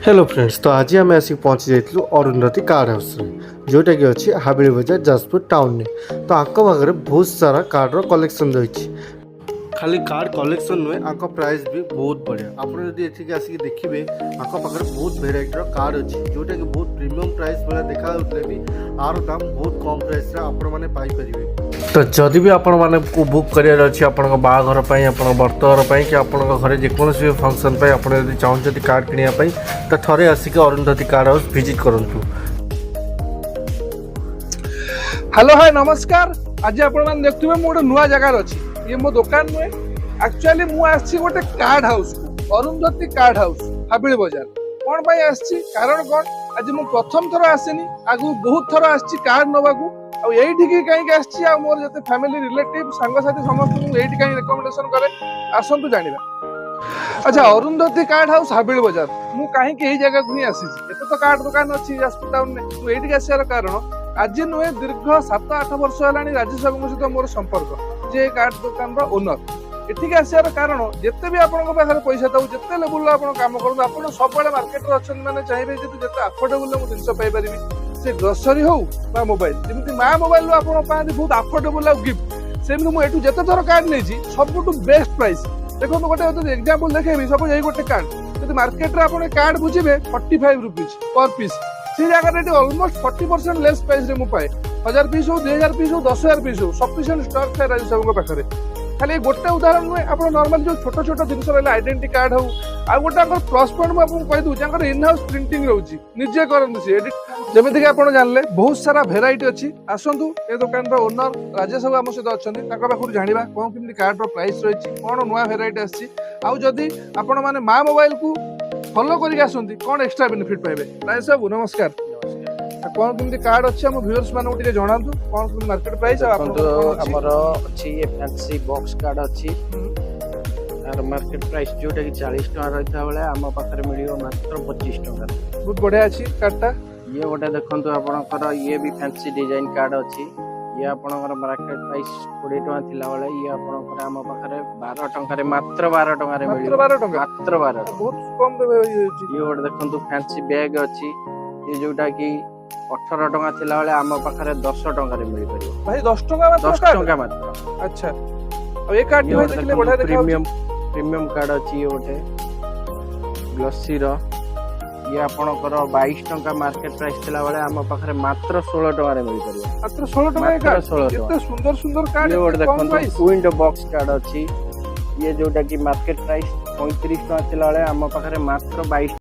Hello friends, तो आज आम आसिक पहुँची जाइलु अरुंधति कार्ड हाउस जोटा कि अच्छी हाबिली बजार जाजपुर टाउन में। तो आंक पाखे बहुत सारा कार्ड कलेक्शन रही। खाली कार्ड कलेक्शन नुहे, आंक प्राइस भी बहुत बढ़िया। आपड़ जब ये आसिक देखिए आंक पाखे बहुत भेराइटर कार्ड अच्छी जोटा कि बहुत प्रीमियम प्राइस भाया देखा भी आर दाम बहुत कम प्राइस आपण मैंने पाइपर। तो जदि भी आपण को बुक करार अच्छी आपण बाहाघर व्रतघर कि आपण घर जेकोसी फंक्शन आप चाहते कार्ड किनापी तो थे आसिक अरुंधति कार्ड हाउस विजिट करूँ। हेलो हाय नमस्कार। आज आपण देखुए गोटे नुआ जगार अच्छी ये मो दुकान नुहे। एक्चुअली मुझे गोटे card house Arundhati card house हाबिली बजार कौन पाई आसी कारण कौन आज मु प्रथम थर आसेनी आगु बहुत थर आसी कार्ड नवाकू ये कहीं मोर जते फैमिली रिलेटिव सांगसाथी समस्त ये कहीं रिकमेंडेशन करे आसतु जाना। अच्छा अरुंधति कार्ड हाउस हाबिली बजार मु कहीं यही जगह को ही आसी एत तो कार्ड दुकान अच्छी जाजपुर टाउन में मुझे आसार कारण आज नुहे दीर्घ 7-8 वर्ष है राजेश बाबू सहित मोर संपर्क जे कार्ड दुकान ओनर एठिक आसार कारण जिते भी आपन पाखे पैसा था जिते लेवल आप काम करूँ आप सब मार्केट अच्छे मैंने चाहिए जिते अफोर्डेबल मुझे जिन पाइपर से ग्रोसरी हो मोबाइल जमी माँ मोबाइल आप बहुत अफोर्डेबल गिफ्ट सेमती मुझे जिते थर कार्ड नहीं सब बेस्ट प्राइस देखो गोटे एग्जांपल देखेबी सब यही गोटे कार्ड जब मार्केट में आप कार्ड बुझे 45 रुपीज पर पीस से जगह ऑलमोस्ट 40% लेस प्राइस रे पाए 1000 पीस हो 2000 पीस हो 10,000 पीस हो सफिशिएंट स्टॉक था राजेश बाबू पाखे। खाली गोटे उदाहरण नुहे आप नॉर्मल जो छोट छोट जिन आइडेंटिटी कार्ड हो आ गोटे प्लस पॉइंट मुझे कहीदे इन हाउस प्रिंटिंग रोचे निजे करते जमीक आप जानले बहुत सारा भेराइटी अच्छी आसतु ए दुकान ओनर राजेश बाबू आम सहित अच्छा पाखु जाना कौन कमी कार्ड प्राइस रही कौन नुआ भेराइटी आदि आपण मैंने माँ मोबाइल को फॉलो करके आसती कौन एक्स्ट्रा बेनिफिट पाइबे। राजेश बाबू नमस्कार। कौन कमी कार्ड अच्छे आम व्यूअर्स मानक टिके जणातु कौन मार्केट प्राइस हमर अछि फैंसी बॉक्स कार्ड अछि आर मार्केट प्राइस जोटा कि 40 टका रहता बेले आम पाखरे मिलियो मात्र 25 टका। बहुत बढ़िया अछि कार्डटा ये गोटे देखंतु आपनकर ये भी फैंसी डिजाइन कार्ड अछि ये आपनकर मार्केट प्राइस 20 टका थिला बेले ये आपनकर आम पाखरे 12 टका रे मात्र 12 टका रे मिलियो मात्र 12 बहुत कम देबे। ये गोटे देखंतु फैंसी बैग अछि ये जोटा कि 18 टका थिला बेले आम पाखरे 10 टका रे मिल परियो भाई 10 टका मात्र 10 टका मात्र। अच्छा अब एक कार्ड भाई देखले बढ़िया देखा प्रीमियम कार्ड अछि ये गोटे ग्लॉसी रो ये आपनकर 22 टका मार्केट प्राइस थिला बेले आम पाखरे मात्र 16 टका रे मिल परियो मात्र 16 टका कार्ड 16 टका सुंदर सुंदर कार्ड ये गोटे देखंतु विंडो बॉक्स कार्ड अछि ये जोटा कि मार्केट प्राइस 35 टका थिला बेले आम पाखरे मात्र 22